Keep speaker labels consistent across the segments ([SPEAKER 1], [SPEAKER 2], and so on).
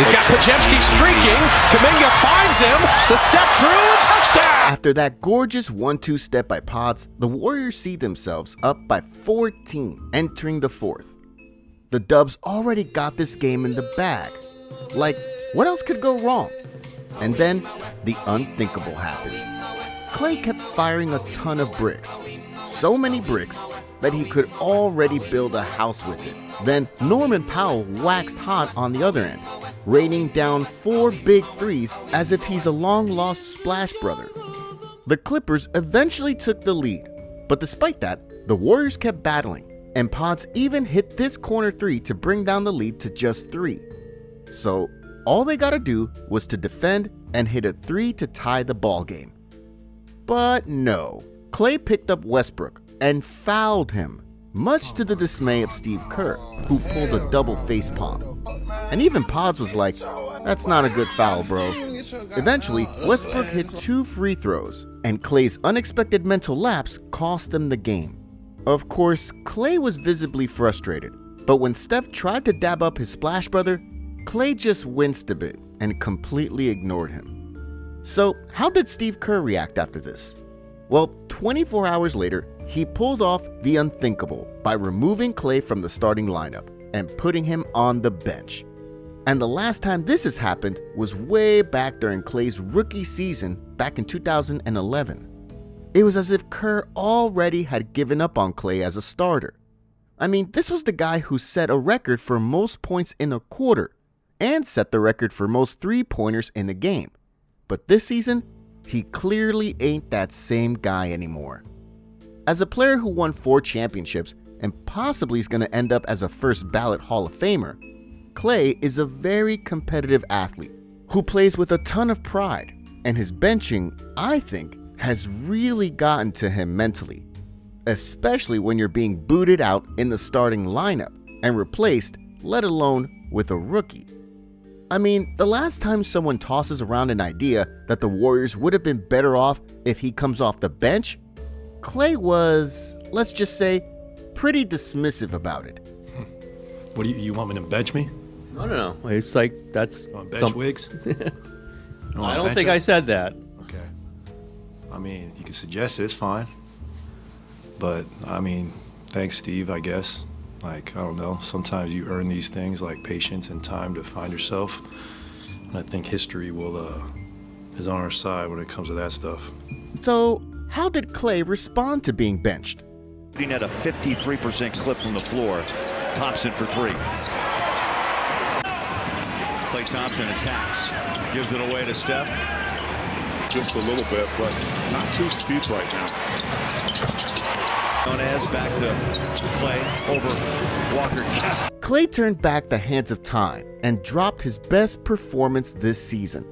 [SPEAKER 1] He's got Pajewski streaking. Kuminga finds him. The step through and touchdown.
[SPEAKER 2] After that gorgeous 1-2 step by Pods, the Warriors see themselves up by 14 entering the fourth. The Dubs already got this game in the bag. Like, what else could go wrong? And then the unthinkable happened. Klay kept firing a ton of bricks. So many bricks that he could already build a house with it. Then Norman Powell waxed hot on the other end, raining down 4 big threes as if he's a long-lost Splash brother. The Clippers eventually took the lead, but despite that, the Warriors kept battling, and Pods even hit this corner 3 to bring down the lead to just 3. So all they gotta do was to defend and hit a 3 to tie the ball game. But no, Klay picked up Westbrook and fouled him, much to the dismay of Steve Kerr, who pulled a double facepalm. And even Pods was like, that's not a good foul, bro. Eventually, Westbrook hit 2 free throws, and Klay's unexpected mental lapse cost them the game. Of course, Klay was visibly frustrated, but when Steph tried to dab up his Splash brother, Klay just winced a bit and completely ignored him. So, how did Steve Kerr react after this? Well, 24 hours later, he pulled off the unthinkable by removing Klay from the starting lineup and putting him on the bench. And the last time this has happened was way back during Klay's rookie season back in 2011. It was as if Kerr already had given up on Klay as a starter. I mean, this was the guy who set a record for most points in a quarter and set the record for most three-pointers in the game. But this season, he clearly ain't that same guy anymore. As a player who won 4 championships and possibly is going to end up as a first ballot Hall of Famer, Klay is a very competitive athlete who plays with a ton of pride, and his benching, I think, has really gotten to him mentally, especially when you're being booted out in the starting lineup and replaced, let alone with a rookie. I mean, the last time someone tosses around an idea that the Warriors would have been better off if he comes off the bench, Klay was, let's just say, pretty dismissive about it.
[SPEAKER 1] What do you want me to bench me?
[SPEAKER 3] No. It's like that's
[SPEAKER 1] Bench Wiggs?
[SPEAKER 3] I don't think I said that.
[SPEAKER 1] Okay. I mean, you can suggest it, it's fine. But, I mean, thanks, Steve, I guess. Like, I don't know, sometimes you earn these things like patience and time to find yourself. And I think history is on our side when it comes to that stuff.
[SPEAKER 2] So, how did Klay respond to being benched?
[SPEAKER 4] Shooting at a 53% clip from the floor. Thompson for 3. Klay Thompson attacks. Gives it away to Steph.
[SPEAKER 5] Just a little bit, but not too steep right now.
[SPEAKER 4] As back to Klay over Walker Kessler.
[SPEAKER 2] Klay turned back the hands of time and dropped his best performance this season,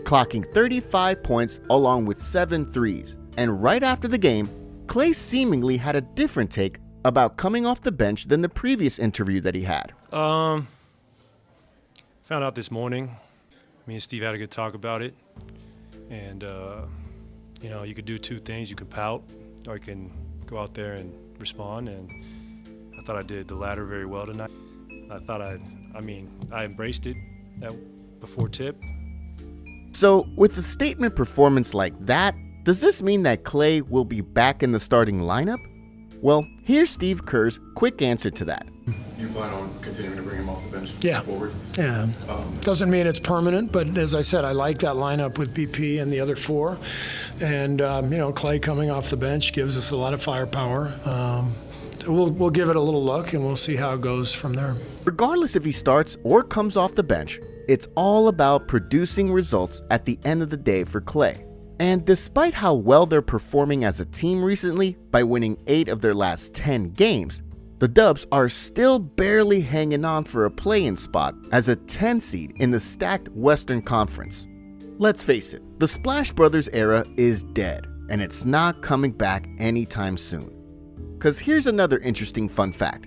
[SPEAKER 2] clocking 35 points along with 7 threes. And right after the game, Klay seemingly had a different take about coming off the bench than the previous interview that he had.
[SPEAKER 6] Found out this morning. Me and Steve had a good talk about it. And, you could do 2 things. You can pout or you can go out there and respond. And I thought I did the latter very well tonight. I embraced it before tip.
[SPEAKER 2] So with a statement performance like that, does this mean that Klay will be back in the starting lineup? Well, here's Steve Kerr's quick answer to that.
[SPEAKER 5] You plan on continuing to bring him off the bench forward?
[SPEAKER 7] Yeah. Doesn't mean it's permanent, but as I said, I like that lineup with BP and the other 4. And, Klay coming off the bench gives us a lot of firepower. We'll give it a little look, and we'll see how it goes from there.
[SPEAKER 2] Regardless if he starts or comes off the bench, it's all about producing results at the end of the day for Klay. And despite how well they're performing as a team recently by winning 8 of their last 10 games, the Dubs are still barely hanging on for a play-in spot as a 10 seed in the stacked Western Conference. Let's face it, the Splash Brothers era is dead, and it's not coming back anytime soon. Cause here's another interesting fun fact.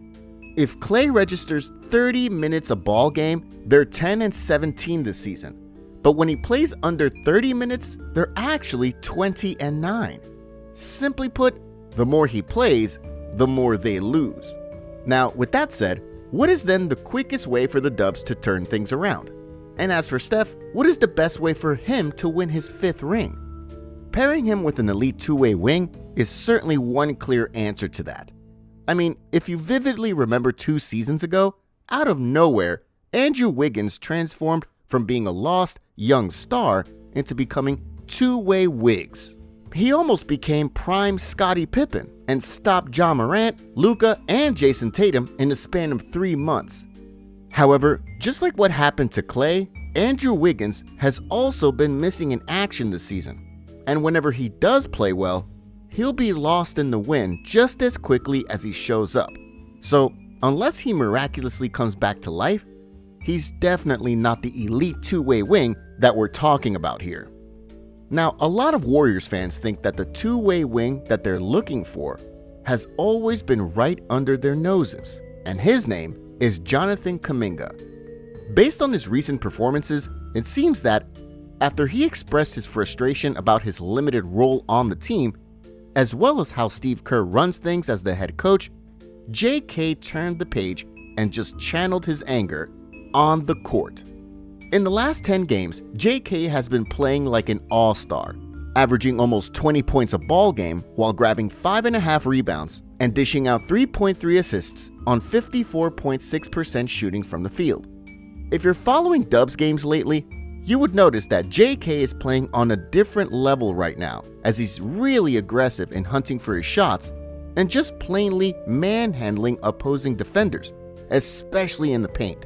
[SPEAKER 2] If Klay registers 30 minutes a ball game, they're 10-17 this season. But when he plays under 30 minutes, they're actually 20-9. Simply put, the more he plays, the more they lose. Now, with that said, what is then the quickest way for the Dubs to turn things around? And as for Steph, what is the best way for him to win his 5th ring? Pairing him with an elite two-way wing is certainly one clear answer to that. I mean, if you vividly remember 2 seasons ago, out of nowhere, Andrew Wiggins transformed from being a lost young star into becoming two-way Wiggs. He almost became prime Scottie Pippen and stopped Ja Morant, Luka, and Jason Tatum in the span of 3 months. However, just like what happened to Klay, Andrew Wiggins has also been missing in action this season. And whenever he does play well, he'll be lost in the wind just as quickly as he shows up. So, unless he miraculously comes back to life, he's definitely not the elite two-way wing that we're talking about here. Now, a lot of Warriors fans think that the two-way wing that they're looking for has always been right under their noses, and his name is Jonathan Kuminga. Based on his recent performances, it seems that after he expressed his frustration about his limited role on the team, as well as how Steve Kerr runs things as the head coach, JK turned the page and just channeled his anger on the court. In the last 10 games, JK has been playing like an all-star, averaging almost 20 points a ball game while grabbing 5.5 rebounds and dishing out 3.3 assists on 54.6% shooting from the field. If you're following Dubs games lately, you would notice that JK is playing on a different level right now, as he's really aggressive in hunting for his shots and just plainly manhandling opposing defenders, especially in the paint.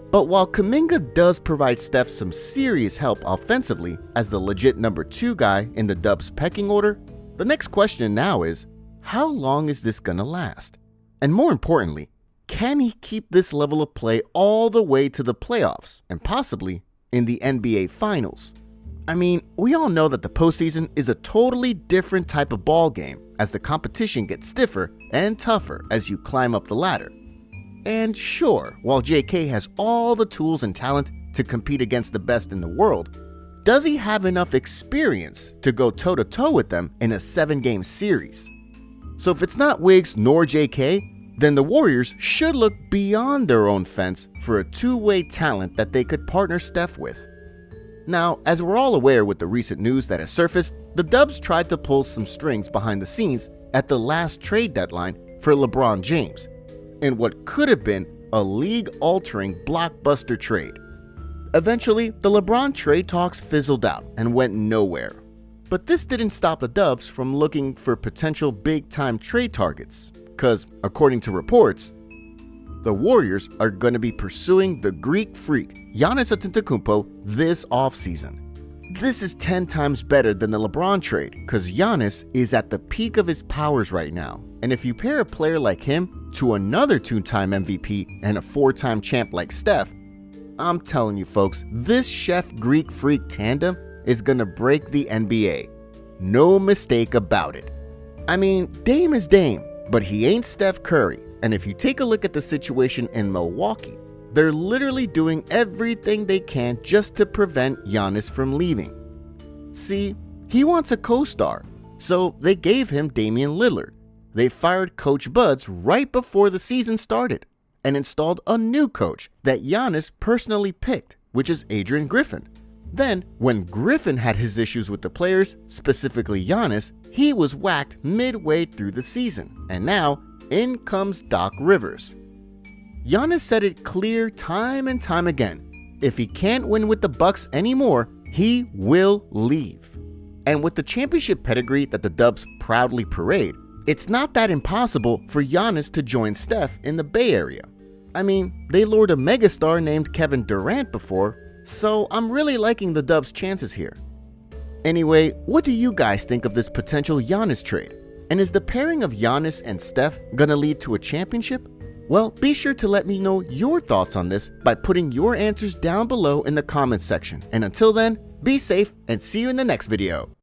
[SPEAKER 2] But while Kuminga does provide Steph some serious help offensively as the legit number 2 guy in the Dubs pecking order, the next question now is, how long is this gonna last? And more importantly, can he keep this level of play all the way to the playoffs and possibly in the NBA Finals? I mean, we all know that the postseason is a totally different type of ball game as the competition gets stiffer and tougher as you climb up the ladder. And sure, while JK has all the tools and talent to compete against the best in the world, does he have enough experience to go toe-to-toe with them in a 7-game series? So if it's not Wiggs nor JK, then the Warriors should look beyond their own fence for a two-way talent that they could partner Steph with. Now, as we're all aware with the recent news that has surfaced, the Dubs tried to pull some strings behind the scenes at the last trade deadline for LeBron James, in what could have been a league-altering blockbuster trade. Eventually, the LeBron trade talks fizzled out and went nowhere. But this didn't stop the Dubs from looking for potential big-time trade targets, because according to reports, the Warriors are going to be pursuing the Greek freak Giannis Antetokounmpo this offseason. This is 10 times better than the LeBron trade because Giannis is at the peak of his powers right now. And if you pair a player like him to another 2-time MVP and a 4-time champ like Steph, I'm telling you folks, this Chef Greek freak tandem is going to break the NBA. No mistake about it. I mean, Dame is Dame, but he ain't Steph Curry. And if you take a look at the situation in Milwaukee, they're literally doing everything they can just to prevent Giannis from leaving. See, he wants a co-star, so they gave him Damian Lillard. They fired Coach Buds right before the season started and installed a new coach that Giannis personally picked, which is Adrian Griffin. Then, when Griffin had his issues with the players, specifically Giannis, he was whacked midway through the season. And now, in comes Doc Rivers. Giannis said it clear time and time again. If he can't win with the Bucks anymore, he will leave. And with the championship pedigree that the Dubs proudly parade, it's not that impossible for Giannis to join Steph in the Bay Area. I mean, they lured a megastar named Kevin Durant before, so I'm really liking the Dubs' chances here. Anyway, what do you guys think of this potential Giannis trade? And is the pairing of Giannis and Steph gonna lead to a championship? Well, be sure to let me know your thoughts on this by putting your answers down below in the comments section. And until then, be safe and see you in the next video.